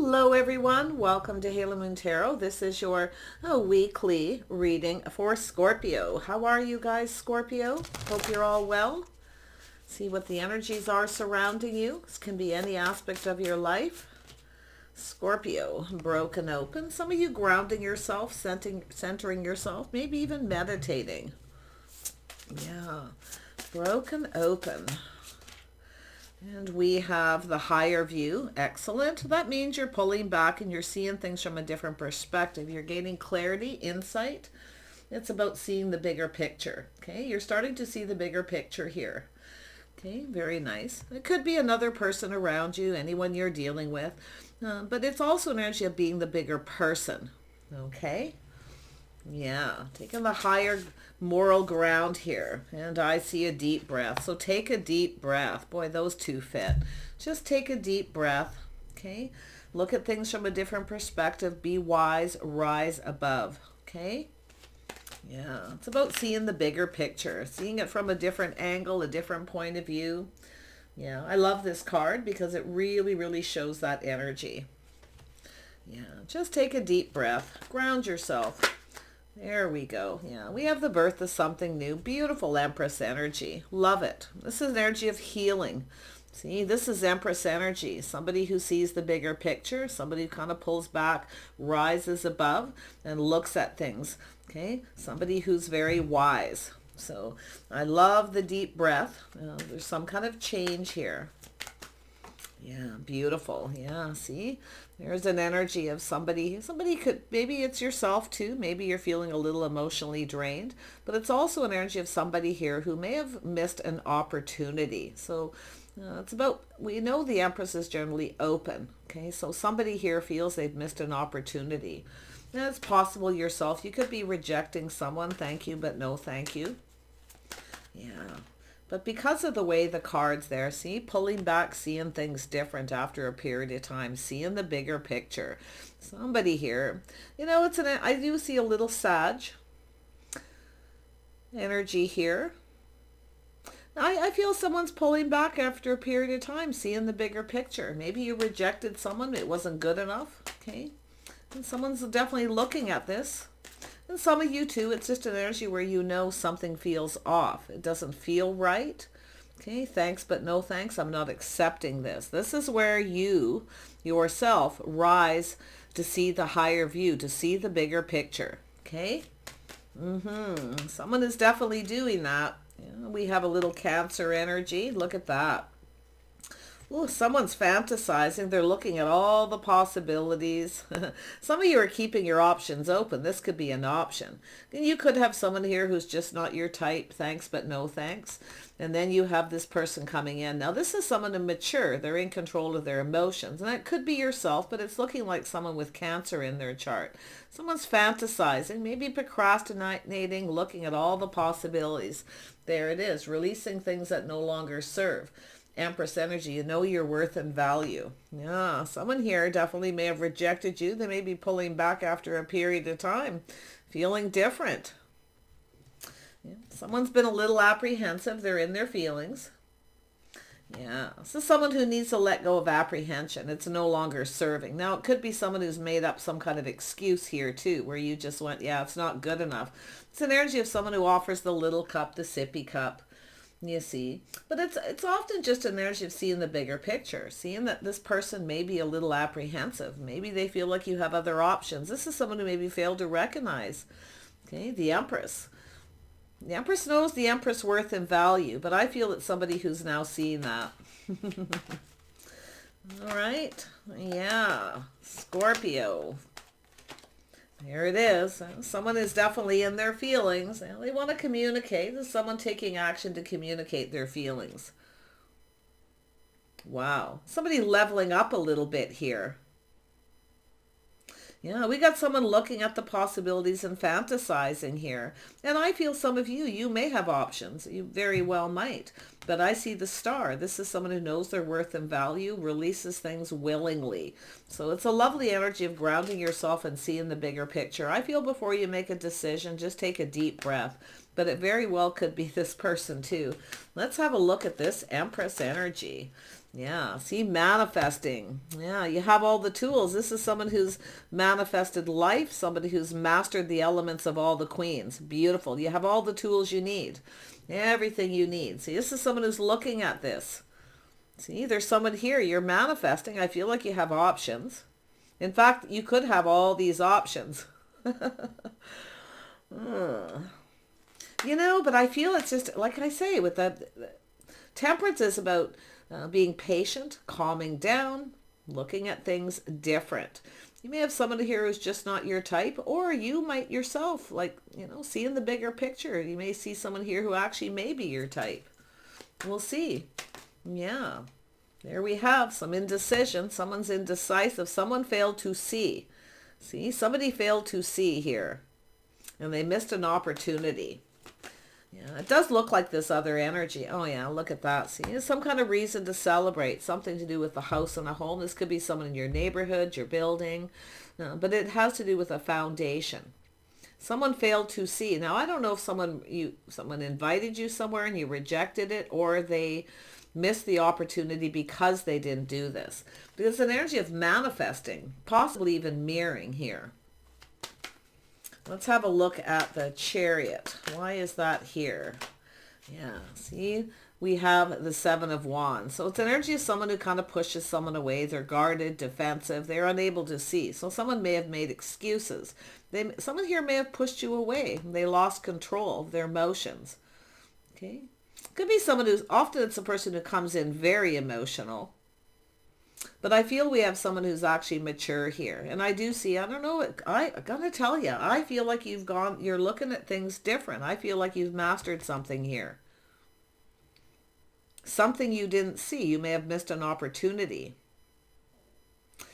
Hello everyone, welcome to Halo Moon Tarot. This is your weekly reading for Scorpio. How are you guys, Scorpio? Hope you're all well. See what the energies are surrounding you. This can be any aspect of your life. Scorpio, broken open. Some of you grounding yourself, centering yourself, maybe even meditating. Yeah, broken open. And we have the higher view. Excellent. That means you're pulling back and you're seeing things from a different perspective. You're gaining clarity, insight. It's about seeing the bigger picture. Okay, you're starting to see the bigger picture here. Okay, very nice. It could be another person around you, anyone you're dealing with. But it's also an energy of being the bigger person. Okay. Yeah, taking the higher moral ground here. And I see a deep breath. So take a deep breath. Boy, those two fit. Just take a deep breath. Okay. Look at things from a different perspective. Be wise. Rise above. Okay. Yeah, it's about seeing the bigger picture. Seeing it from a different angle, a different point of view. Yeah, I love this card because it really, really shows that energy. Yeah, just take a deep breath. Ground yourself. There we go. Yeah, we have the birth of something new. Beautiful Empress energy. Love it. This is energy of healing. See, this is Empress energy. Somebody who sees the bigger picture. Somebody who kind of pulls back, rises above, and looks at things. Okay? Somebody who's very wise. So I love the deep breath. There's some kind of change here. Yeah, beautiful. Yeah, see? There's an energy of somebody could, maybe it's yourself too. Maybe you're feeling a little emotionally drained, but it's also an energy of somebody here who may have missed an opportunity. So it's about, we know the Empress is generally open. Okay, so somebody here feels they've missed an opportunity. And it's possible yourself, you could be rejecting someone. Thank you, but no thank you. Yeah. But because of the way the cards there, see, pulling back, seeing things different after a period of time, seeing the bigger picture. Somebody here, you know, I do see a little Sag energy here. I feel someone's pulling back after a period of time, seeing the bigger picture. Maybe you rejected someone, it wasn't good enough, okay? And someone's definitely looking at this. And some of you too, it's just an energy where you know something feels off. It doesn't feel right. Okay, thanks, but no thanks. I'm not accepting this. This is where you, yourself, rise to see the higher view, to see the bigger picture. Okay? Someone is definitely doing that. Yeah, we have a little Cancer energy. Look at that. Oh, someone's fantasizing. They're looking at all the possibilities. Some of you are keeping your options open. This could be an option. You could have someone here who's just not your type. Thanks, but no thanks. And then you have this person coming in. Now, this is someone who's mature. They're in control of their emotions. And it could be yourself, but it's looking like someone with Cancer in their chart. Someone's fantasizing, maybe procrastinating, looking at all the possibilities. There it is, releasing things that no longer serve. Empress energy, you know your worth and value. Yeah, someone here definitely may have rejected you. They may be pulling back after a period of time, feeling different. Yeah, someone's been a little apprehensive. They're in their feelings. Yeah, this is someone who needs to let go of apprehension. It's no longer serving. Now, it could be someone who's made up some kind of excuse here too, where you just went, yeah, it's not good enough. It's an energy of someone who offers the little cup, the sippy cup. You see, but it's often just an energy of seeing the bigger picture, seeing that this person may be a little apprehensive. Maybe they feel like you have other options. This is someone who maybe failed to recognize. Okay, the Empress. The Empress knows the Empress worth and value, but I feel it's somebody who's now seeing that. All right. Yeah. Scorpio. There it is. Someone is definitely in their feelings. They want to communicate. There's someone taking action to communicate their feelings. Wow. Somebody leveling up a little bit here. Yeah, we got someone looking at the possibilities and fantasizing here. And I feel some of you may have options. You very well might. But I see the star. This is someone who knows their worth and value, releases things willingly. So it's a lovely energy of grounding yourself and seeing the bigger picture. I feel before you make a decision, just take a deep breath. But it very well could be this person too. Let's have a look at this Empress energy. Yeah, see, manifesting. Yeah, you have all the tools. This is someone who's manifested life, somebody who's mastered the elements of all the queens. Beautiful. You have all the tools you need. Everything you need. See, this is someone who's looking at this. See, there's someone here. You're manifesting. I feel like you have options. In fact, you could have all these options. You know, but I feel it's just, like I say, with that, temperance is about being patient, calming down, looking at things different. You may have someone here who's just not your type, or you might yourself, like, you know, seeing the bigger picture. You may see someone here who actually may be your type. We'll see. Yeah. There we have some indecision. Someone's indecisive. Someone failed to see. See, somebody failed to see here. And they missed an opportunity. Yeah, it does look like this other energy. Oh yeah, look at that. See, there's some kind of reason to celebrate. Something to do with the house and a home. This could be someone in your neighborhood, your building. But it has to do with a foundation. Someone failed to see. Now, I don't know if someone invited you somewhere and you rejected it, or they missed the opportunity because they didn't do this. Because it's an energy of manifesting, possibly even mirroring here. Let's have a look at the Chariot. Why is that here? Yeah, see, we have the Seven of Wands. So it's an energy of someone who kind of pushes someone away. They're guarded, defensive. They're unable to see. So someone may have made excuses. Someone here may have pushed you away. They lost control of their emotions. Okay. Could be someone who's, often it's a person who comes in very emotional. But I feel we have someone who's actually mature here. And I do see, I don't know, I gotta tell you, I feel like you're looking at things different. I feel like you've mastered something here. Something you didn't see. You may have missed an opportunity. I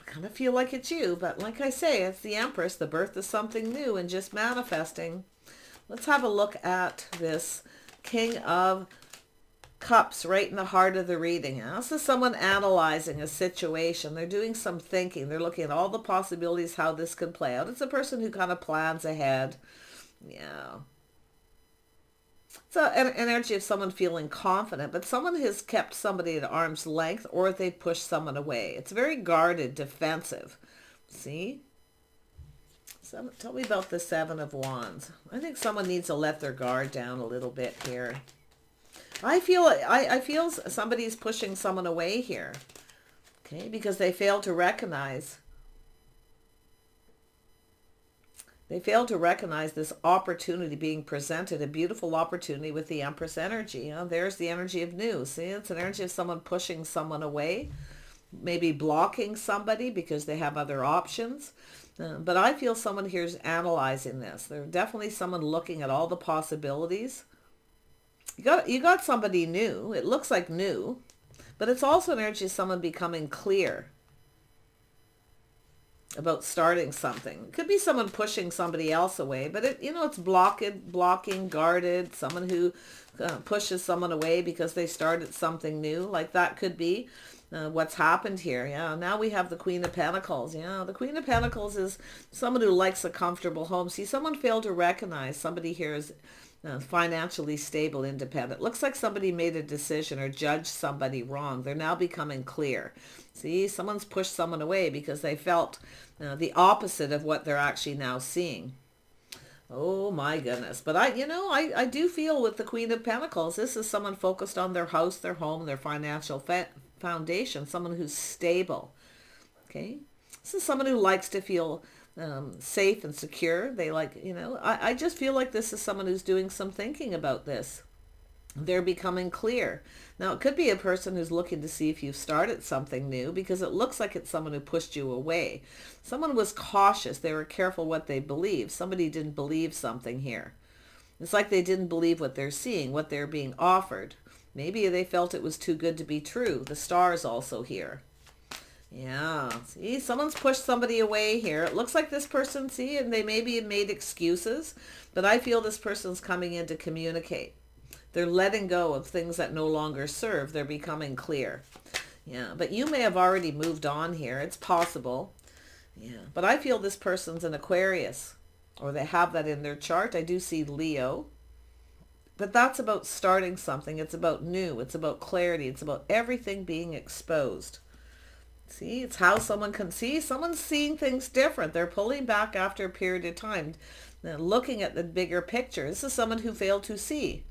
kind of feel like it's you, but like I say, it's the Empress, the birth of something new and just manifesting. Let's have a look at this King of Cups right in the heart of the reading. This is someone analyzing a situation. They're doing some thinking. They're looking at all the possibilities, how this could play out. It's a person who kind of plans ahead. Yeah. It's an energy of someone feeling confident, but someone has kept somebody at arm's length, or they push someone away. It's very guarded, defensive. See? Tell me about the Seven of Wands. I think someone needs to let their guard down a little bit here. I feel somebody's pushing someone away here. Okay, because they fail to recognize. They fail to recognize this opportunity being presented, a beautiful opportunity with the Empress energy. There's the energy of new. See, it's an energy of someone pushing someone away, maybe blocking somebody because they have other options. But I feel someone here is analyzing this. There's definitely someone looking at all the possibilities. You got somebody new. It looks like new, but it's also an energy of someone becoming clear about starting something. It could be someone pushing somebody else away, but it's blocking, guarded, someone who pushes someone away because they started something new. Like that could be what's happened here. Yeah, now we have the Queen of Pentacles. Yeah, the Queen of Pentacles is someone who likes a comfortable home. See, someone failed to recognize somebody here is financially stable, independent. Looks like somebody made a decision or judged somebody wrong. They're now becoming clear. See, someone's pushed someone away because they felt the opposite of what they're actually now seeing. Oh my goodness. But I do feel with the Queen of Pentacles, this is someone focused on their house, their home, their financial foundation, someone who's stable. Okay. This is someone who likes to feel safe and secure. They like, I just feel like this is someone who's doing some thinking about this. They're becoming clear. Now, it could be a person who's looking to see if you've started something new, because it looks like it's someone who pushed you away. Someone was cautious. They were careful what they believed. Somebody didn't believe something here. It's like they didn't believe what they're seeing, what they're being offered. Maybe they felt it was too good to be true. The star is also here. Yeah, see, someone's pushed somebody away here. It looks like this person, see, and they maybe have made excuses, but I feel this person's coming in to communicate. They're letting go of things that no longer serve. They're becoming clear. Yeah, but you may have already moved on here. It's possible. Yeah, but I feel this person's an Aquarius, or they have that in their chart. I do see Leo, But that's about starting something. It's about new. It's about clarity. It's about everything being exposed. See, it's how someone can see. Someone's seeing things different. They're pulling back after a period of time, looking at the bigger picture. This is someone who failed to see.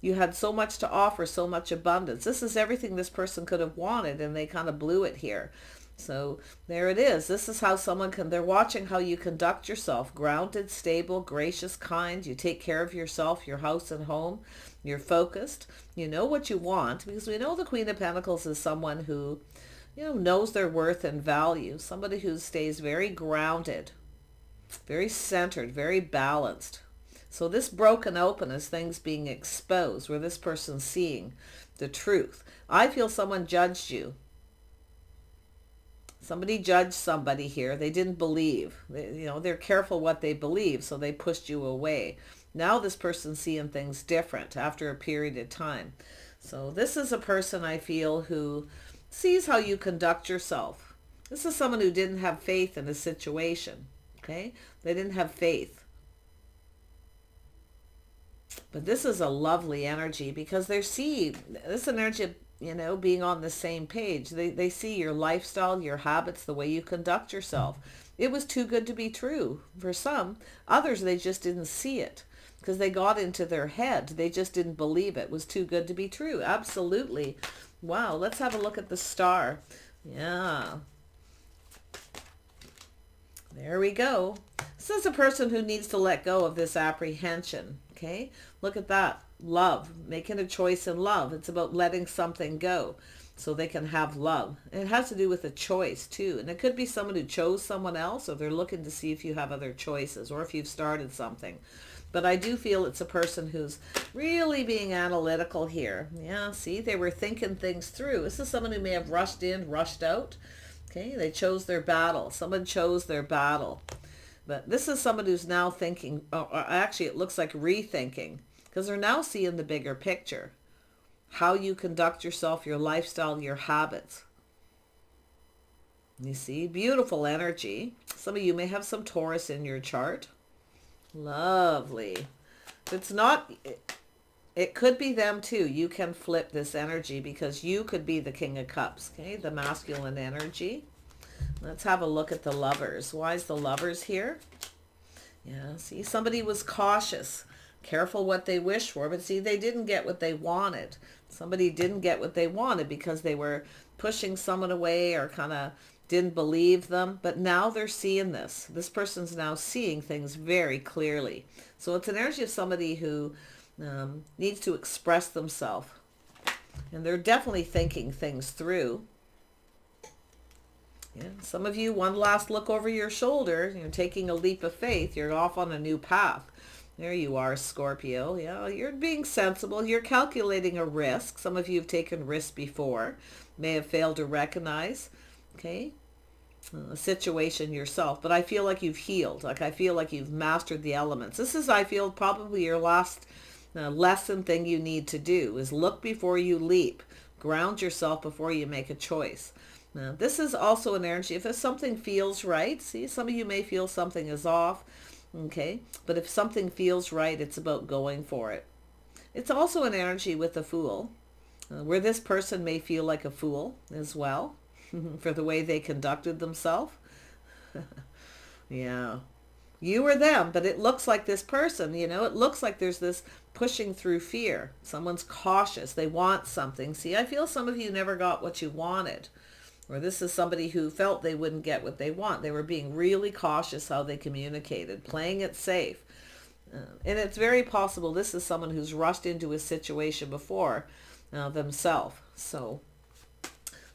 You had so much to offer, so much abundance. This is everything this person could have wanted, and they kind of blew it here. So there it is. This is how someone can, they're watching how you conduct yourself. Grounded, stable, gracious, kind. You take care of yourself, your house and home. You're focused. You know what you want, because we know the Queen of Pentacles is someone who, knows their worth and value. Somebody who stays very grounded, very centered, very balanced. So this broken open is things being exposed, where this person's seeing the truth. I feel someone judged you. Somebody judged somebody here. They didn't believe. They're careful what they believe, so they pushed you away. Now this person's seeing things different after a period of time. So this is a person, I feel, who sees how you conduct yourself. This is someone who didn't have faith in a situation. Okay? They didn't have faith. But this is a lovely energy, because they see this energy of, being on the same page. They see your lifestyle, your habits, the way you conduct yourself. It was too good to be true for some. Others, they just didn't see it because they got into their head. They just didn't believe it was too good to be true. Absolutely. Wow. Let's have a look at the star. Yeah. There we go. This is a person who needs to let go of this apprehension. Okay, look at that. Love, making a choice in love. It's about letting something go so they can have love. And it has to do with a choice too. And it could be someone who chose someone else, or they're looking to see if you have other choices, or if you've started something. But I do feel it's a person who's really being analytical here. Yeah, see, they were thinking things through. This is someone who may have rushed in, rushed out. Okay, they chose their battle. Someone chose their battle. But this is someone who's now thinking, or actually it looks like rethinking, because they're now seeing the bigger picture. How you conduct yourself, your lifestyle, your habits. You see, beautiful energy. Some of you may have some Taurus in your chart. Lovely. If it's not, it could be them too. You can flip this energy, because you could be the King of Cups, okay? The masculine energy. Let's have a look at the Lovers. Why is the Lovers here? Yeah, see, somebody was cautious, careful what they wish for, but see, they didn't get what they wanted. Somebody didn't get what they wanted because they were pushing someone away, or kind of didn't believe them. But now they're seeing this. This person's now seeing things very clearly. So it's an energy of somebody who needs to express themselves. And they're definitely thinking things through. Yeah, some of you, one last look over your shoulder, you're taking a leap of faith. You're off on a new path. There you are, Scorpio. Yeah, you're being sensible. You're calculating a risk. Some of you have taken risks before, may have failed to recognize, okay, a situation yourself. But I feel like you've healed. Like I feel like you've mastered the elements. This is, I feel, probably your last lesson thing you need to do is look before you leap. Ground yourself before you make a choice. Now, this is also an energy. If something feels right, see, some of you may feel something is off, okay? But if something feels right, it's about going for it. It's also an energy with the Fool, where this person may feel like a fool as well for the way they conducted themselves. Yeah. You or them, but it looks like this person, it looks like there's this pushing through fear. Someone's cautious. They want something. See, I feel some of you never got what you wanted. Or this is somebody who felt they wouldn't get what they want. They were being really cautious how they communicated, playing it safe. And it's very possible this is someone who's rushed into a situation before themselves. So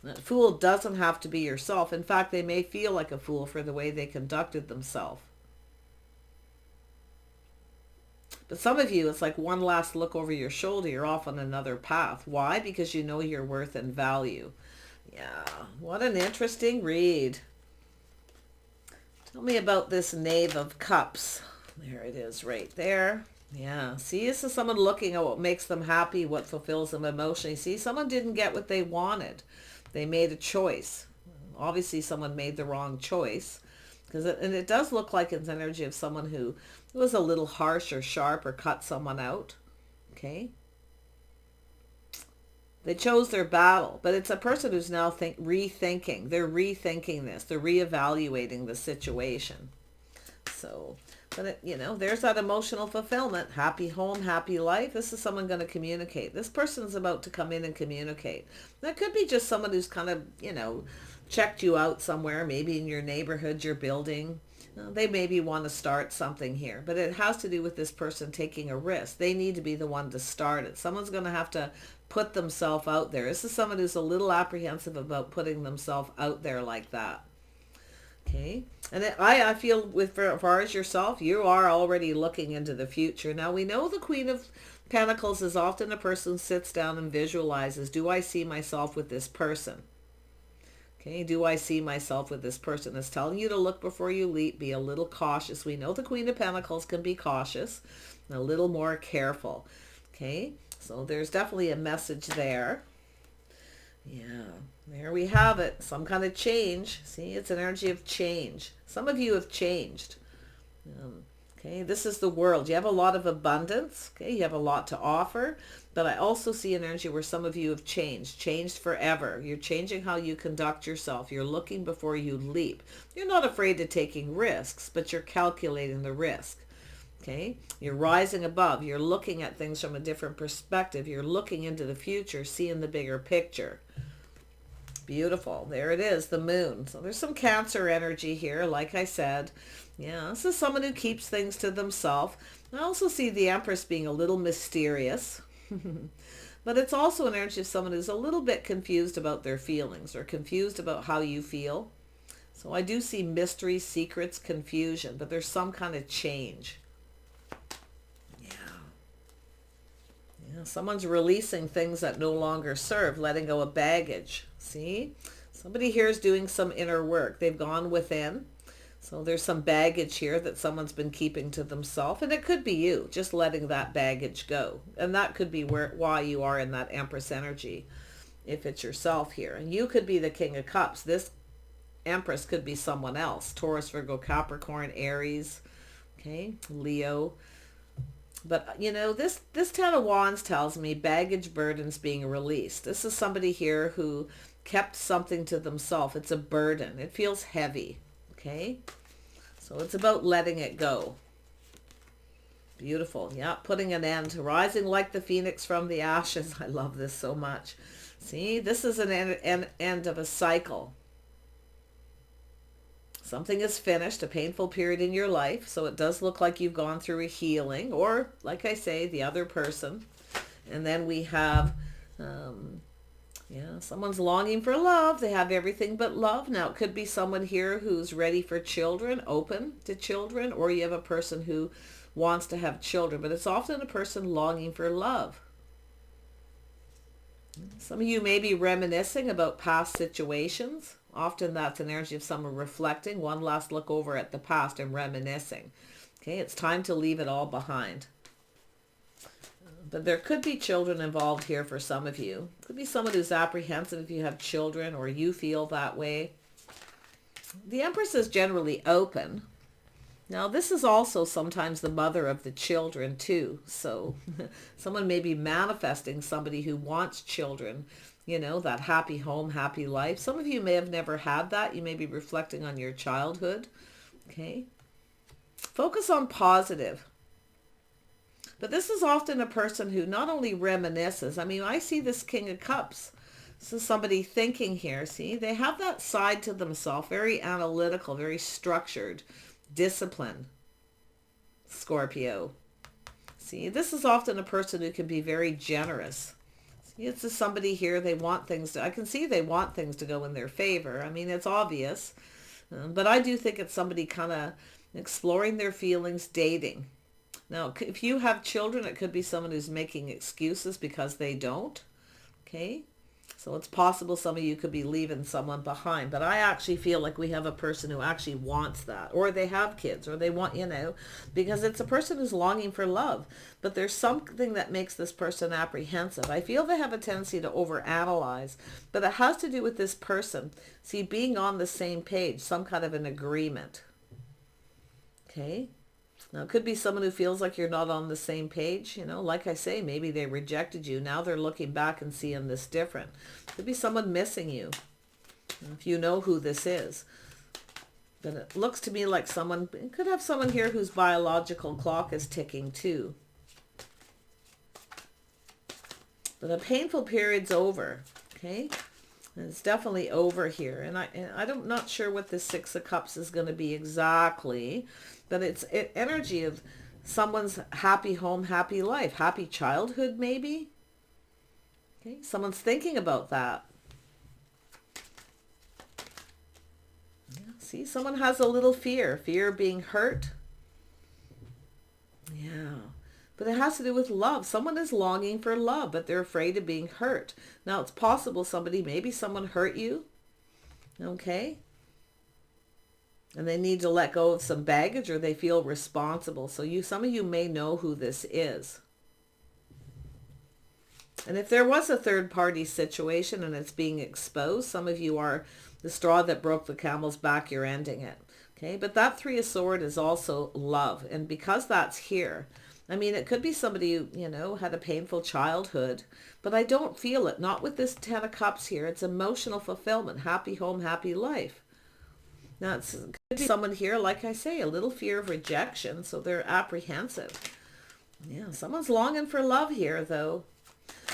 that fool doesn't have to be yourself. In fact, they may feel like a fool for the way they conducted themselves. But some of you, it's like one last look over your shoulder. You're off on another path. Why? Because you know your worth and value. Yeah, what an interesting read. Tell me about this Knave of Cups. There it is right there. Yeah, see, this is someone looking at what makes them happy, what fulfills them emotionally. See, someone didn't get what they wanted. They made a choice. Obviously, someone made the wrong choice. And it does look like it's energy of someone who was a little harsh or sharp or cut someone out. Okay. They chose their battle, but it's a person who's now rethinking. They're rethinking this. They're reevaluating the situation. So, but there's that emotional fulfillment. Happy home, happy life. This is someone going to communicate. This person's about to come in and communicate. That could be just someone who's kind of, checked you out somewhere, maybe in your neighborhood, your building. They maybe want to start something here, but it has to do with this person taking a risk. They need to be the one to start it. Someone's going to have to put themselves out there. This is someone who's a little apprehensive about putting themselves out there like that. Okay. And I feel with as far as yourself, you are already looking into the future. Now we know the Queen of Pentacles is often a person who sits down and visualizes, do I see myself with this person? Okay, do I see myself with this person? It's telling you to look before you leap, be a little cautious. We know the Queen of Pentacles can be cautious, a little more careful. Okay, so there's definitely a message there. Yeah, there we have it. Some kind of change. See, it's an energy of change. Some of you have changed. Okay, this is the world. You have a lot of abundance. Okay, you have a lot to offer. But I also see an energy where some of you have changed forever. You're changing how you conduct yourself. You're looking before you leap. You're not afraid of taking risks, but you're calculating the risk. Okay, you're rising above. You're looking at things from a different perspective. You're looking into the future, seeing the bigger picture. Beautiful. There it is, the moon. So there's some Cancer energy here, like I said. Yeah, this is someone who keeps things to themselves. I also see the Empress being a little mysterious. But it's also an energy of someone who's a little bit confused about their feelings or confused about how you feel. So I do see mystery, secrets, confusion, but there's some kind of change. Yeah, someone's releasing things that no longer serve, letting go of baggage. See? Somebody here is doing some inner work. They've gone within. So there's some baggage here that someone's been keeping to themselves. And it could be you, just letting that baggage go. And that could be why you are in that Empress energy, if it's yourself here. And you could be the King of Cups. This Empress could be someone else. Taurus, Virgo, Capricorn, Aries, okay, Leo. But, this Ten of Wands tells me baggage burdens being released. This is somebody here who kept something to themselves. It's a burden. It feels heavy. Okay, so it's about letting it go. Beautiful. Yeah, putting an end, rising like the phoenix from the ashes. I love this so much. See, this is an end of a cycle. Something is finished, a painful period in your life. So it does look like you've gone through a healing, or like I say, the other person. And then we have someone's longing for love. They have everything but love. Now, it could be someone here who's ready for children, open to children, or you have a person who wants to have children, but it's often a person longing for love. Some of you may be reminiscing about past situations. Often that's an energy of someone reflecting, one last look over at the past and reminiscing. Okay, it's time to leave it all behind. But there could be children involved here for some of you. Could be someone who's apprehensive if you have children or you feel that way. The Empress is generally open. Now, this is also sometimes the mother of the children too. So someone may be manifesting somebody who wants children, that happy home, happy life. Some of you may have never had that. You may be reflecting on your childhood. Okay. Focus on positive. But this is often a person who not only reminisces. I mean, I see this King of Cups. This is somebody thinking here. See, they have that side to themselves, very analytical, very structured, disciplined. Scorpio. See, this is often a person who can be very generous. See, it's just somebody here, they want things to, I can see they want things to go in their favor. I mean, it's obvious. But I do think it's somebody kind of exploring their feelings, dating. Now, if you have children, it could be someone who's making excuses because they don't. Okay? So it's possible some of you could be leaving someone behind. But I actually feel like we have a person who actually wants that. Or they have kids. Or they want, because it's a person who's longing for love. But there's something that makes this person apprehensive. I feel they have a tendency to overanalyze. But it has to do with this person. See, being on the same page. Some kind of an agreement. Okay? Now, it could be someone who feels like you're not on the same page. You know, like I say, maybe they rejected you. Now they're looking back and seeing this different. Could be someone missing you, if you know who this is. But it looks to me like someone, it could have someone here whose biological clock is ticking too. But a painful period's over, okay? And it's definitely over here. And I'm not sure what this Six of Cups is going to be exactly, but it's energy of someone's happy home, happy life, happy childhood maybe. Okay, someone's thinking about that. Yeah, see, someone has a little fear of being hurt. Yeah. But it has to do with love. Someone is longing for love, but they're afraid of being hurt. Now, it's possible maybe someone hurt you, okay? And they need to let go of some baggage, or they feel responsible. So some of you may know who this is. And if there was a third-party situation and it's being exposed, some of you are the straw that broke the camel's back, you're ending it, okay? But that Three of Swords is also love. And because that's here, I mean, it could be somebody who, you know, had a painful childhood, but I don't feel it. Not with this Ten of Cups here. It's emotional fulfillment, happy home, happy life. Now, it could be someone here, like I say, a little fear of rejection, so they're apprehensive. Yeah, someone's longing for love here, though.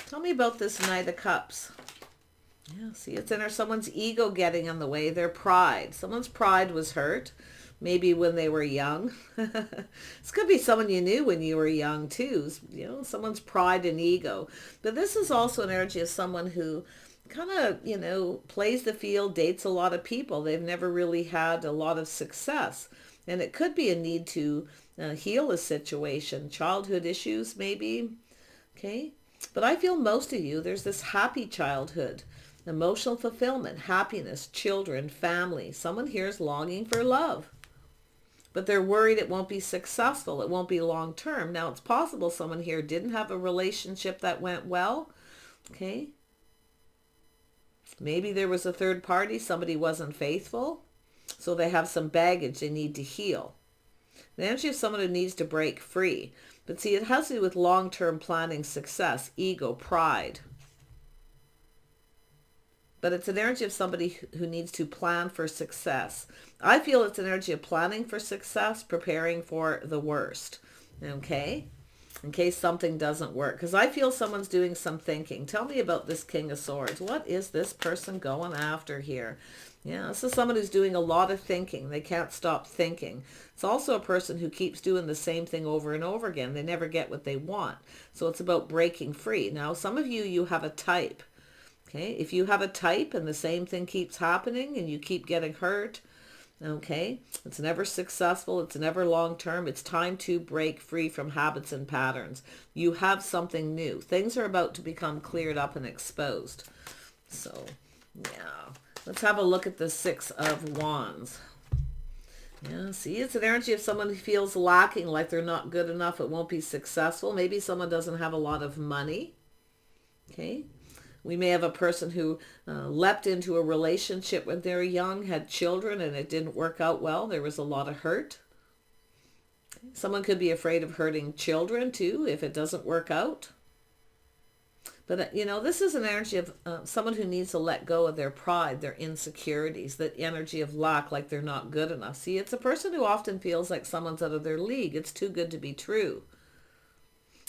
Tell me about this Knight of Cups. Yeah, see, it's someone's ego getting in the way, their pride. Someone's pride was hurt. Maybe when they were young. This could be someone you knew when you were young too. You know, someone's pride and ego. But this is also an energy of someone who kind of, you know, plays the field, dates a lot of people. They've never really had a lot of success. And it could be a need to heal a situation. Childhood issues maybe. Okay. But I feel most of you, there's this happy childhood. Emotional fulfillment, happiness, children, family. Someone here is longing for love. But they're worried it won't be successful. It won't be long term. Now, it's possible someone here didn't have a relationship that went well. Okay. Maybe there was a third party. Somebody wasn't faithful. So they have some baggage they need to heal. The energy of someone who needs to break free. But see, it has to do with long-term planning, success, ego, pride. But it's an energy of somebody who needs to plan for success. I feel it's an energy of planning for success, preparing for the worst, okay? In case something doesn't work. Because I feel someone's doing some thinking. Tell me about this King of Swords. What is this person going after here? Yeah, this is someone who's doing a lot of thinking. They can't stop thinking. It's also a person who keeps doing the same thing over and over again. They never get what they want. So it's about breaking free. Now, some of you have a type. Okay, if you have a type and the same thing keeps happening and you keep getting hurt, okay, it's never successful, it's never long-term, it's time to break free from habits and patterns. You have something new. Things are about to become cleared up and exposed. So, yeah, let's have a look at the Six of Wands. Yeah, see, it's an energy of someone who feels lacking, like they're not good enough, it won't be successful. Maybe someone doesn't have a lot of money, okay. We may have a person who leapt into a relationship when they were young, had children, and it didn't work out well. There was a lot of hurt. Someone could be afraid of hurting children, too, if it doesn't work out. But, you know, this is an energy of someone who needs to let go of their pride, their insecurities, that energy of lack, like they're not good enough. See, it's a person who often feels like someone's out of their league. It's too good to be true.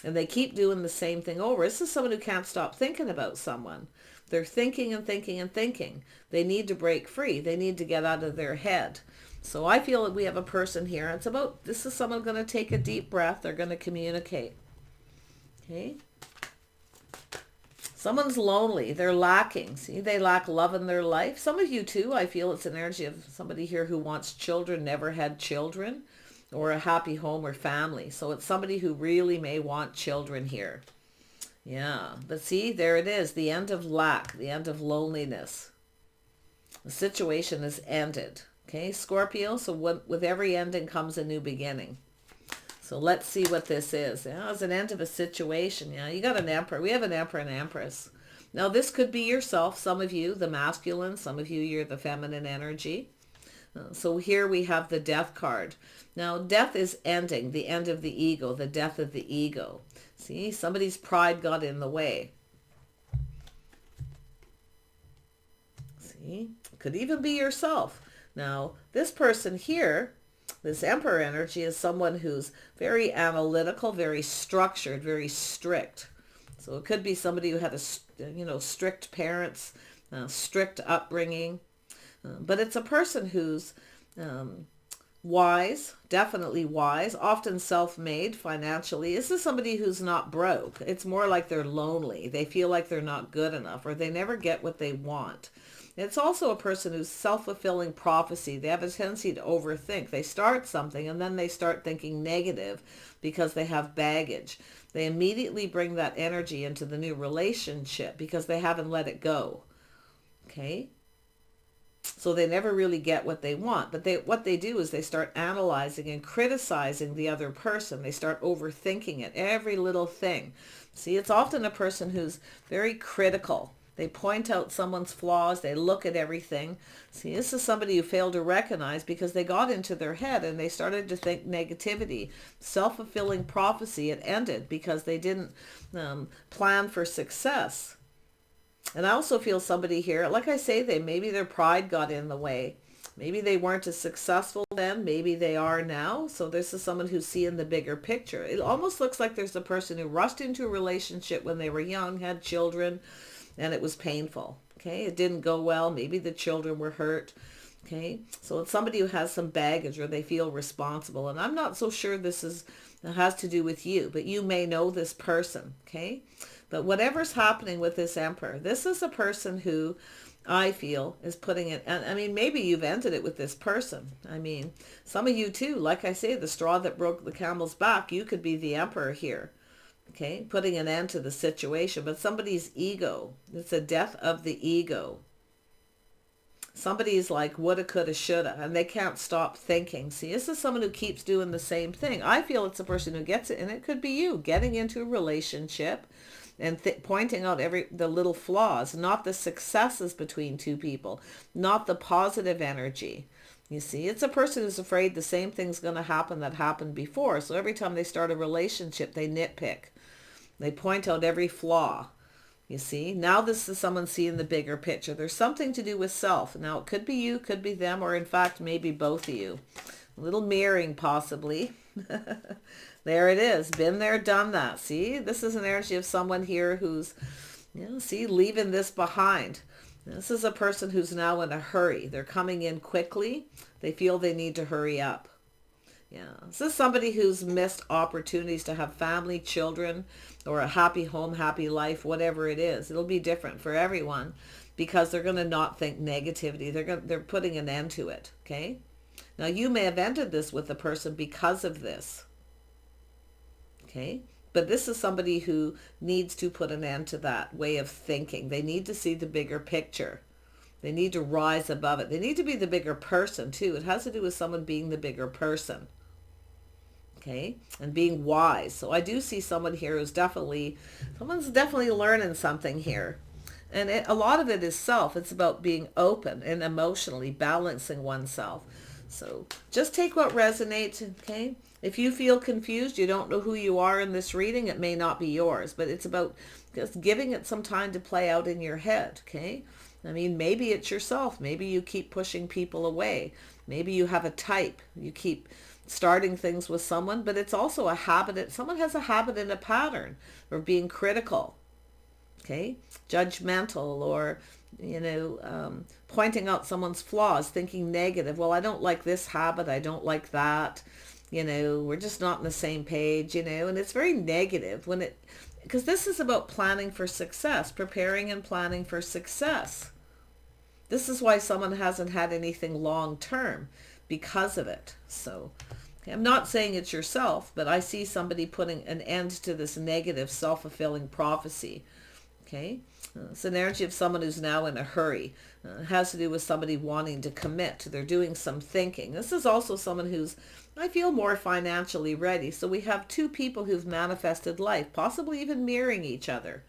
And they keep doing the same thing over. This is someone who can't stop thinking about someone. They're thinking and thinking and thinking. They need to break free. They need to get out of their head. So I feel that we have a person here. It's about, this is someone going to take a deep breath. They're going to communicate. Okay. Someone's lonely. They're lacking. See, they lack love in their life. Some of you too, I feel it's an energy of somebody here who wants children, never had children, or a happy home or family. So it's somebody who really may want children here. Yeah, but see, there it is. The end of lack, the end of loneliness. The situation is ended. Okay, Scorpio, so with every ending comes a new beginning. So let's see what this is. Yeah, it's an end of a situation. Yeah, you got an emperor. We have an emperor and empress. Now, this could be yourself. Some of you, the masculine. Some of you, you're the feminine energy. So here we have the Death card. Now, death is ending, the end of the ego, the death of the ego. See, somebody's pride got in the way. See, could even be yourself. Now, this person here, this Emperor energy, is someone who's very analytical, very structured, very strict. So it could be somebody who had strict parents, strict upbringing. But it's a person who's wise, definitely wise, often self-made financially. This is somebody who's not broke. It's more like they're lonely. They feel like they're not good enough, or they never get what they want. It's also a person who's self-fulfilling prophecy. They have a tendency to overthink. They start something and then they start thinking negative because they have baggage. They immediately bring that energy into the new relationship because they haven't let it go. Okay? So they never really get what they want. But what they do is they start analyzing and criticizing the other person. They start overthinking it, every little thing. See, it's often a person who's very critical. They point out someone's flaws. They look at everything. See, this is somebody who failed to recognize because they got into their head and they started to think negativity. Self-fulfilling prophecy. It ended because they didn't plan for success. And I also feel somebody here, like I say, maybe their pride got in the way. Maybe they weren't as successful then. Maybe they are now. So this is someone who's seeing the bigger picture. It almost looks like there's a person who rushed into a relationship when they were young, had children, and it was painful. Okay, it didn't go well. Maybe the children were hurt. Okay, so it's somebody who has some baggage or they feel responsible. And I'm not so sure this has to do with you, but you may know this person. Okay, but whatever's happening with this Emperor, this is a person who I feel is putting it, and I mean, maybe you've ended it with this person. I mean, some of you too, like I say, the straw that broke the camel's back, you could be the Emperor here. Okay, putting an end to the situation, but somebody's ego, it's a death of the ego. Somebody's like woulda, coulda, shoulda, and they can't stop thinking. See, this is someone who keeps doing the same thing. I feel it's a person who gets it, and it could be you, getting into a relationship and pointing out the little flaws, not the successes between two people, not the positive energy. You see, it's a person who's afraid the same thing's going to happen that happened before. So every time they start a relationship, they nitpick. They point out every flaw. You see, now this is someone seeing the bigger picture. There's something to do with self. Now, it could be you, could be them, or in fact, maybe both of you. A little mirroring, possibly. There it is. Been there, done that. See, this is an energy of someone here who's, leaving this behind. This is a person who's now in a hurry. They're coming in quickly. They feel they need to hurry up. Yeah, this is somebody who's missed opportunities to have family, children, or a happy home, happy life, whatever it is. It'll be different for everyone because they're going to not think negativity. They're putting an end to it, okay? Now, you may have ended this with a person because of this, okay? But this is somebody who needs to put an end to that way of thinking. They need to see the bigger picture. They need to rise above it. They need to be the bigger person, too. It has to do with someone being the bigger person. Okay, and being wise. So I do see someone here who's someone's definitely learning something here. And a lot of it is self. It's about being open and emotionally balancing oneself. So just take what resonates, okay? If you feel confused, you don't know who you are in this reading, it may not be yours. But it's about just giving it some time to play out in your head, okay? I mean, maybe it's yourself. Maybe you keep pushing people away. Maybe you have a type. You keep starting things with someone, but it's also a habit. Someone has a habit and a pattern of being critical, okay, judgmental, or pointing out someone's flaws, thinking negative. Well, I don't like this habit. I don't like that. We're just not on the same page. And it's very negative because this is about planning for success, preparing and planning for success. This is why someone hasn't had anything long term because of it. So okay, I'm not saying it's yourself, but I see somebody putting an end to this negative self-fulfilling prophecy. Okay, it's an energy of someone who's now in a hurry. It has to do with somebody wanting to commit. They're doing some thinking. This is also someone who's, I feel, more financially ready. So we have two people who've manifested life, possibly even mirroring each other.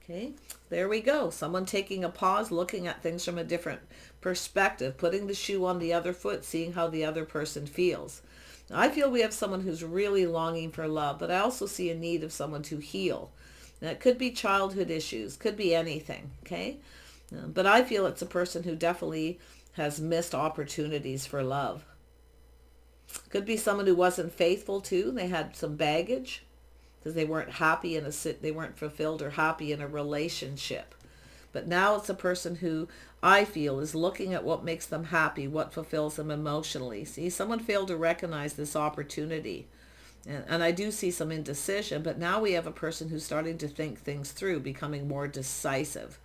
Okay, there we go. Someone taking a pause, looking at things from a different perspective, putting the shoe on the other foot, seeing how the other person feels. Now, I feel we have someone who's really longing for love, but I also see a need of someone to heal. Now, it could be childhood issues, could be anything, okay? But I feel it's a person who definitely has missed opportunities for love. Could be someone who wasn't faithful too. They had some baggage because they weren't happy they weren't fulfilled or happy in a relationship. But now it's a person who I feel is looking at what makes them happy, what fulfills them emotionally. See, someone failed to recognize this opportunity. And I do see some indecision, but now we have a person who's starting to think things through, becoming more decisive.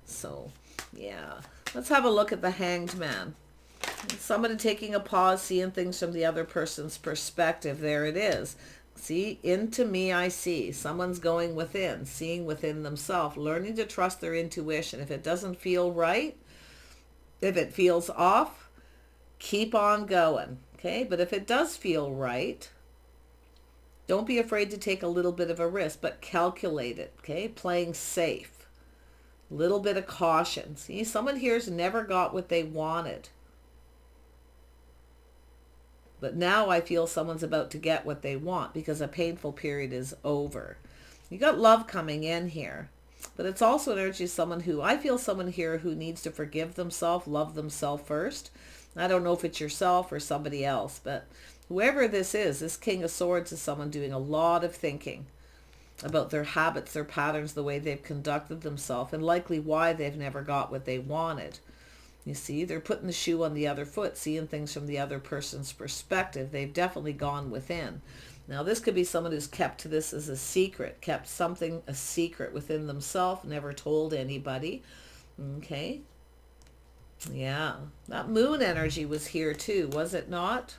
So, yeah. Let's have a look at the Hanged Man. Somebody taking a pause, seeing things from the other person's perspective. There it is. See, into me I see. Someone's going within, seeing within themselves, learning to trust their intuition. If it doesn't feel right, if it feels off, keep on going. Okay, but if it does feel right, don't be afraid to take a little bit of a risk, but calculate it. Okay, playing safe. Little bit of caution. See, someone here's never got what they wanted. But now I feel someone's about to get what they want because a painful period is over. You got love coming in here. But it's also an energy of someone who, I feel someone here who needs to forgive themselves, love themselves first. I don't know if it's yourself or somebody else, but whoever this is, this King of Swords is someone doing a lot of thinking about their habits, their patterns, the way they've conducted themselves, and likely why they've never got what they wanted. You see, they're putting the shoe on the other foot, seeing things from the other person's perspective. They've definitely gone within. Now, this could be someone who's kept this as a secret, kept something a secret within themselves, never told anybody. Okay. Yeah. That moon energy was here too, was it not?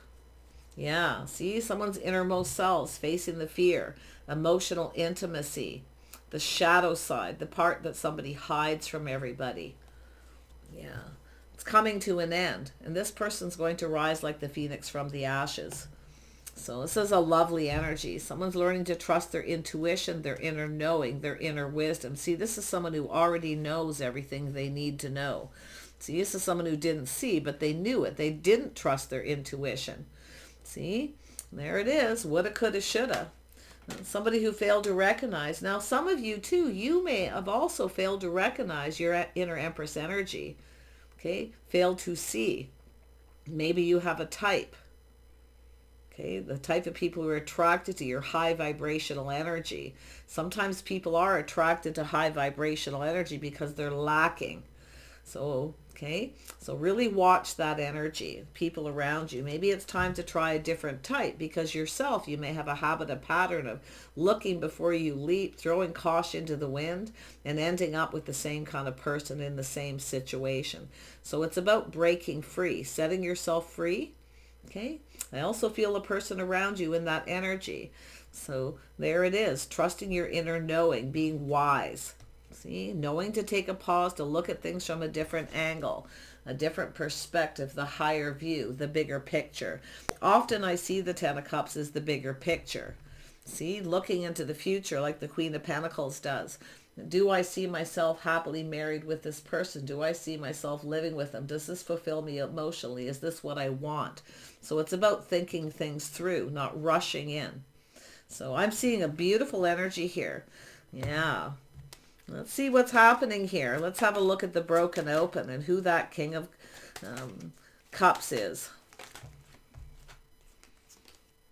Yeah. See, someone's innermost selves facing the fear, emotional intimacy, the shadow side, the part that somebody hides from everybody. Yeah. It's coming to an end, and this person's going to rise like the phoenix from the ashes. So this is a lovely energy. Someone's learning to trust their intuition, their inner knowing, their inner wisdom. See, this is someone who already knows everything they need to know. See, this is someone who didn't see, but they knew it. They didn't trust their intuition. See, there it is. Woulda, coulda, shoulda. Somebody who failed to recognize. Now, some of you too, you may have also failed to recognize your inner Empress energy. Okay, failed to see. Maybe you have a type. Okay, the type of people who are attracted to your high vibrational energy. Sometimes people are attracted to high vibrational energy because they're lacking. So, okay, so really watch that energy, people around you. Maybe it's time to try a different type because yourself, you may have a habit, a pattern of looking before you leap, throwing caution to the wind, and ending up with the same kind of person in the same situation. So it's about breaking free, setting yourself free. Okay, I also feel a person around you in that energy. So there it is, trusting your inner knowing, being wise. See, knowing to take a pause, to look at things from a different angle, a different perspective, the higher view, the bigger picture. Often I see the Ten of Cups as the bigger picture. See, looking into the future like the Queen of Pentacles does. Do I see myself happily married with this person? Do I see myself living with them? Does this fulfill me emotionally? Is this what I want? So it's about thinking things through, not rushing in. So I'm seeing a beautiful energy here. Yeah. Let's see what's happening here. Let's have a look at the Broken Open and who that King of Cups is.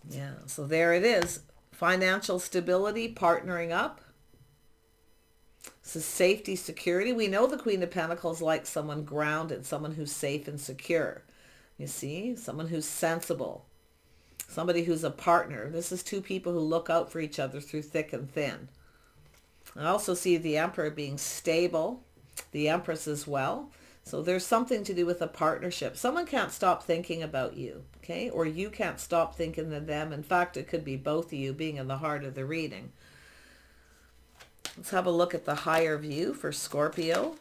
Yeah, so there it is. Financial stability, partnering up. This is safety, security. We know the Queen of Pentacles likes someone grounded, someone who's safe and secure. You see, someone who's sensible, somebody who's a partner. This is two people who look out for each other through thick and thin. I also see the Emperor being stable, the Empress as well. So there's something to do with a partnership. Someone can't stop thinking about you, okay? Or you can't stop thinking of them. In fact, it could be both of you being in the heart of the reading. Let's have a look at the higher view for Scorpio.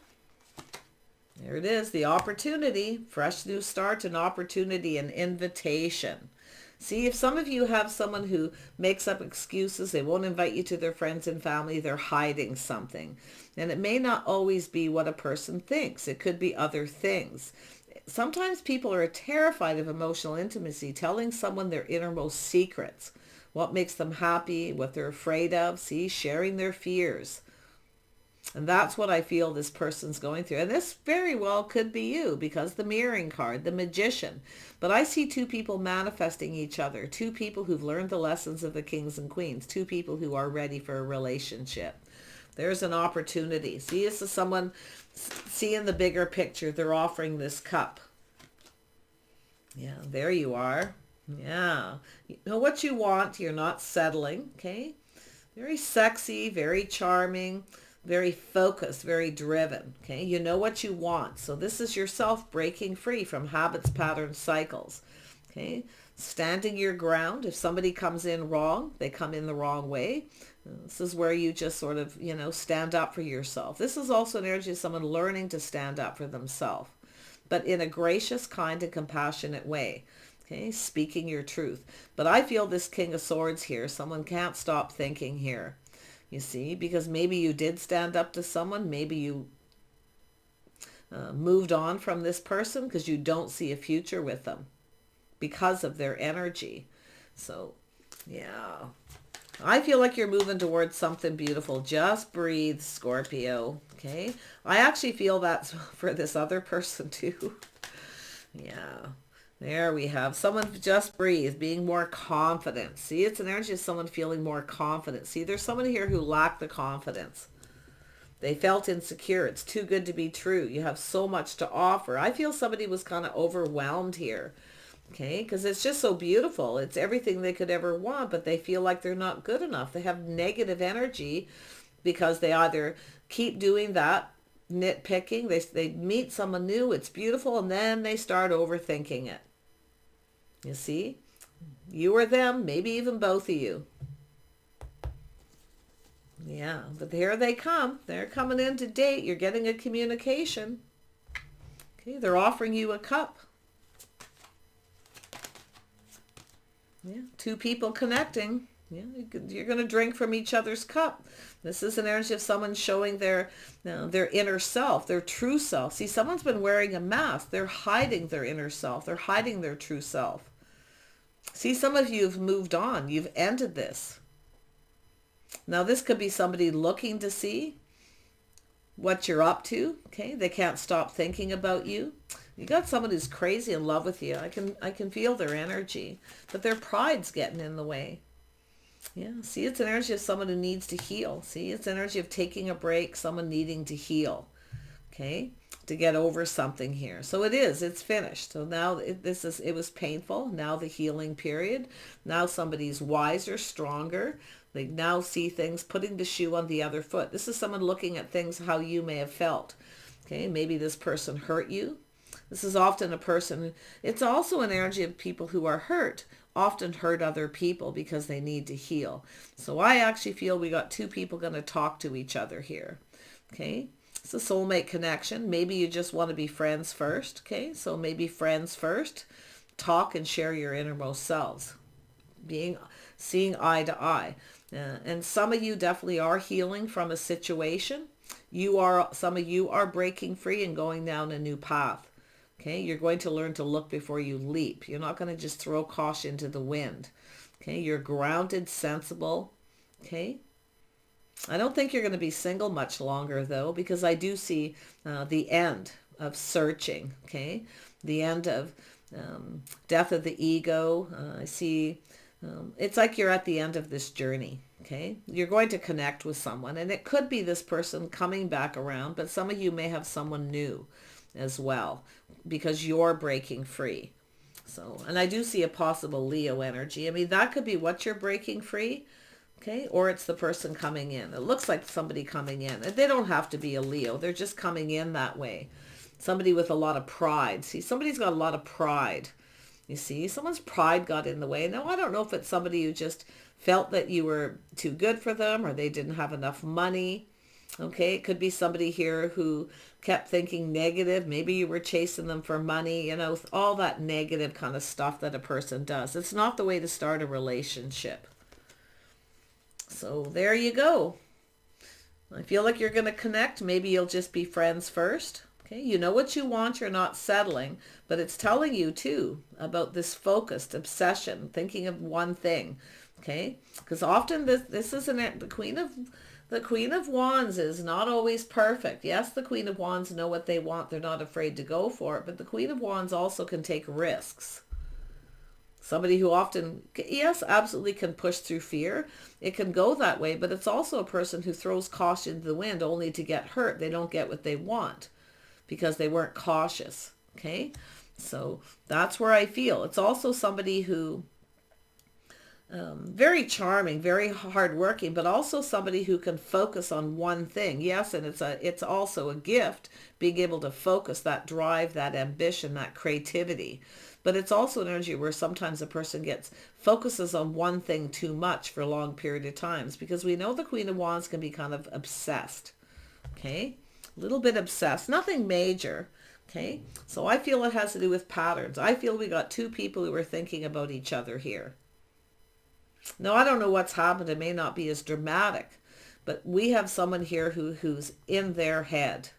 There it is, the opportunity, fresh new start, an opportunity, an invitation. See, if some of you have someone who makes up excuses, they won't invite you to their friends and family, they're hiding something. And it may not always be what a person thinks. It could be other things. Sometimes people are terrified of emotional intimacy, telling someone their innermost secrets, what makes them happy, what they're afraid of. See, sharing their fears. And that's what I feel this person's going through. And this very well could be you, because the mirroring card, the magician. But I see two people manifesting each other, two people who've learned the lessons of the kings and queens, two people who are ready for a relationship. There's an opportunity. See, this is someone seeing the bigger picture. They're offering this cup. Yeah, there you are. Yeah. You know what you want. You're not settling. Okay. Very sexy, very charming, very focused, very driven. Okay. You know what you want. So this is yourself breaking free from habits, patterns, cycles. Okay. Standing your ground. If somebody comes in wrong, they come in the wrong way. This is where you just sort of, stand up for yourself. This is also an energy of someone learning to stand up for themselves, but in a gracious, kind, and compassionate way. Okay, speaking your truth. But I feel this King of Swords here, someone can't stop thinking here. You see, because maybe you did stand up to someone, maybe you moved on from this person because you don't see a future with them because of their energy. So, yeah. I feel like you're moving towards something beautiful. Just breathe, Scorpio. Okay. I actually feel that's for this other person too. Yeah. There we have someone just breathe, being more confident. See, it's an energy of someone feeling more confident. See, there's someone here who lacked the confidence. They felt insecure. It's too good to be true. You have so much to offer. I feel somebody was kind of overwhelmed here. Okay, because it's just so beautiful. It's everything they could ever want, but they feel like they're not good enough. They have negative energy because they either keep doing that, nitpicking. They meet someone new, it's beautiful, and then they start overthinking it. You see? You or them, maybe even both of you. Yeah, but here they come. They're coming in to date. You're getting a communication. Okay, they're offering you a cup. Yeah, two people connecting. Yeah, you're going to drink from each other's cup. This is an energy of someone showing their inner self, their true self. See, someone's been wearing a mask. They're hiding their inner self. They're hiding their true self. See, some of you have moved on. You've ended this. Now, this could be somebody looking to see what you're up to. Okay, they can't stop thinking about you. You got someone who's crazy in love with you. I can feel their energy, but their pride's getting in the way. Yeah, see, it's an energy of someone who needs to heal. See, it's energy of taking a break, someone needing to heal. Okay, to get over something here. So it's finished. So now it was painful. Now the healing period. Now somebody's wiser, stronger. They now see things, putting the shoe on the other foot. This is someone looking at things how you may have felt. Okay, maybe this person hurt you. This is often a person, it's also an energy of people who are hurt, often hurt other people because they need to heal. So I actually feel we got two people going to talk to each other here. Okay, it's a soulmate connection. Maybe you just want to be friends first. Okay, so maybe friends first. Talk and share your innermost selves. Seeing eye to eye. And some of you definitely are healing from a situation. Some of you are breaking free and going down a new path. Okay, you're going to learn to look before you leap. You're not going to just throw caution to the wind. Okay, you're grounded, sensible. Okay, I don't think you're going to be single much longer though, because I do see the end of searching. Okay, the end of death of the ego. I see it's like you're at the end of this journey. Okay, you're going to connect with someone, and it could be this person coming back around, but some of you may have someone new as well because you're breaking free. So, and I do see a possible Leo energy. I mean, that could be what you're breaking free. Okay, or it's the person coming in. It looks like somebody coming in. They don't have to be a Leo. They're just coming in that way. Somebody with a lot of pride. See, somebody's got a lot of pride. You see, someone's pride got in the way. Now, I don't know if it's somebody who just felt that you were too good for them or they didn't have enough money. Okay, it could be somebody here who kept thinking negative. Maybe you were chasing them for money, you know, all that negative kind of stuff that a person does. It's not the way to start a relationship. So there you go. I feel like you're going to connect. Maybe you'll just be friends first. Okay, you know what you want, you're not settling, but it's telling you too about this focused obsession, thinking of one thing. Okay, because often this isn't the Queen of Wands is not always perfect. Yes, the Queen of Wands know what they want. They're not afraid to go for it, but the Queen of Wands also can take risks. Somebody who often, yes, absolutely can push through fear. It can go that way, but it's also a person who throws caution to the wind only to get hurt. They don't get what they want because they weren't cautious. Okay, so that's where I feel. It's also somebody who very charming, very hardworking, but also somebody who can focus on one thing. Yes, and it's also a gift being able to focus, that drive, that ambition, that creativity. But it's also an energy where sometimes a person focuses on one thing too much for a long period of times, because we know the Queen of Wands can be kind of obsessed. Okay, a little bit obsessed, nothing major. Okay, so I feel it has to do with patterns. I feel we got two people who are thinking about each other here. Now, I don't know what's happened. It may not be as dramatic, but we have someone here who's in their head.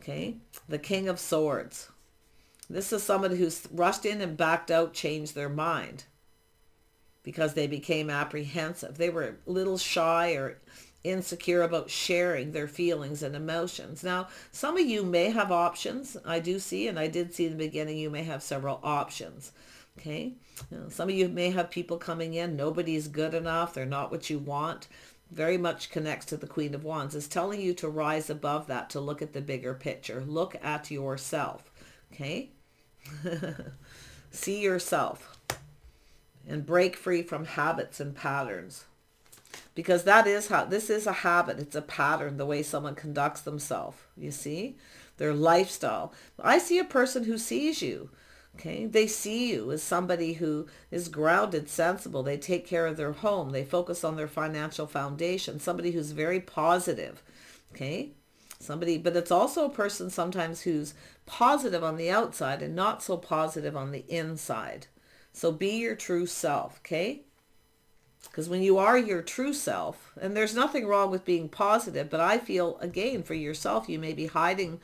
Okay, the King of Swords. This is somebody who's rushed in and backed out, changed their mind because they became apprehensive. They were a little shy or insecure about sharing their feelings and emotions. Now, some of you may have options. I do see, and I did see in the beginning, you may have several options. Okay, some of you may have people coming in. Nobody's good enough. They're not what you want. Very much connects to the Queen of Wands. It's telling you to rise above that, to look at the bigger picture. Look at yourself. Okay, see yourself and break free from habits and patterns, because that is how this is a habit. It's a pattern, the way someone conducts themselves. You see, their lifestyle. I see a person who sees you. Okay, they see you as somebody who is grounded, sensible. They take care of their home. They focus on their financial foundation. Somebody who's very positive. Okay, somebody, but it's also a person sometimes who's positive on the outside and not so positive on the inside. So be your true self. Okay, because when you are your true self, and there's nothing wrong with being positive, but I feel, again, for yourself, you may be hiding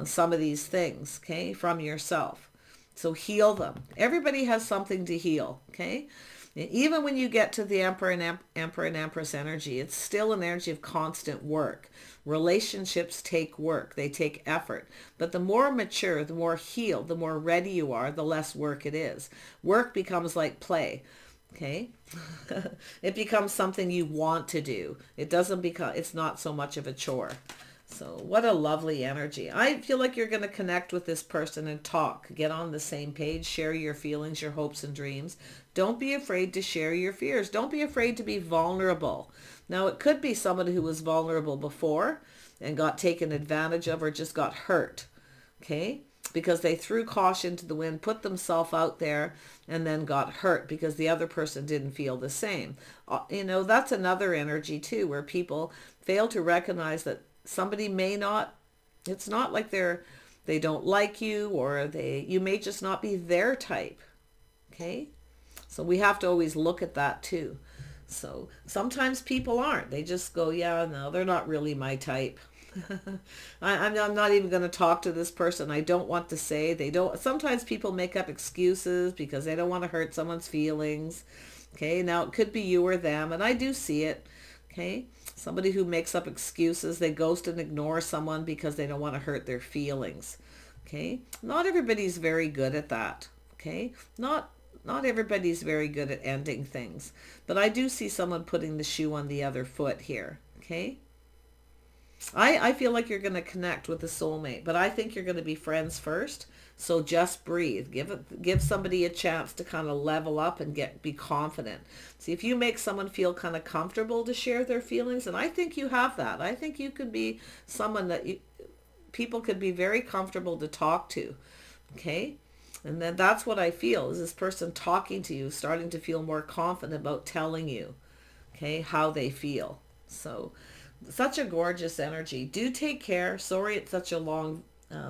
some of these things, okay, from yourself. So heal them. Everybody has something to heal, okay? Even when you get to the Emperor and Empress energy, it's still an energy of constant work. Relationships take work. They take effort. But the more mature, the more healed, the more ready you are, the less work it is. Work becomes like play, okay? It becomes something you want to do. It's not so much of a chore. So what a lovely energy. I feel like you're going to connect with this person and talk. Get on the same page. Share your feelings, your hopes and dreams. Don't be afraid to share your fears. Don't be afraid to be vulnerable. Now, it could be somebody who was vulnerable before and got taken advantage of or just got hurt. Okay? Because they threw caution to the wind, put themselves out there, and then got hurt because the other person didn't feel the same. That's another energy too, where people fail to recognize that somebody may not, it's not like they don't like you, or you may just not be their type. Okay, so we have to always look at that too. So sometimes people aren't, they just go, yeah, no, they're not really my type. I'm not even going to talk to this person. I don't want to say. They don't. Sometimes people make up excuses because they don't want to hurt someone's feelings. Okay, now it could be you or them, and I do see it. Okay, somebody who makes up excuses, they ghost and ignore someone because they don't want to hurt their feelings. Okay, not everybody's very good at that. Okay, not everybody's very good at ending things, but I do see someone putting the shoe on the other foot here. Okay, I feel like you're going to connect with a soulmate, but I think you're going to be friends first. So just breathe. Give somebody a chance to kind of level up and be confident. See, if you make someone feel kind of comfortable to share their feelings, and I think you have that. I think you could be someone that people could be very comfortable to talk to. Okay? And then that's what I feel, is this person talking to you, starting to feel more confident about telling you, okay, how they feel. So Such a gorgeous energy. Do take care. Sorry it's such a long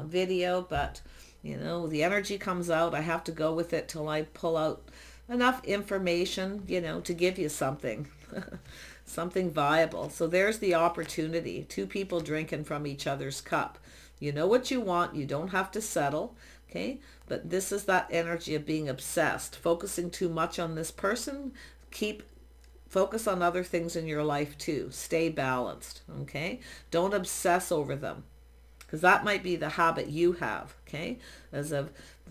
video, but you know, the energy comes out. I have to go with it till I pull out enough information, you know, to give you something. Something viable. So there's the opportunity. Two people drinking from each other's cup. You know what you want. You don't have to settle. Okay. But this is that energy of being obsessed, focusing too much on this person. Focus on other things in your life too. Stay balanced. Okay. Don't obsess over them, because that might be the habit you have. Okay. As of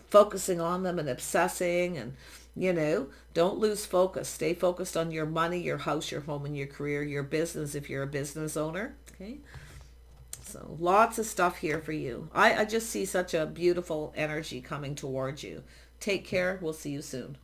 focusing on them and obsessing, and you know, don't lose focus. Stay focused on your money, your house, your home, and your career, your business if you're a business owner. Okay. So lots of stuff here for you. I just see such a beautiful energy coming towards you. Take care. We'll see you soon.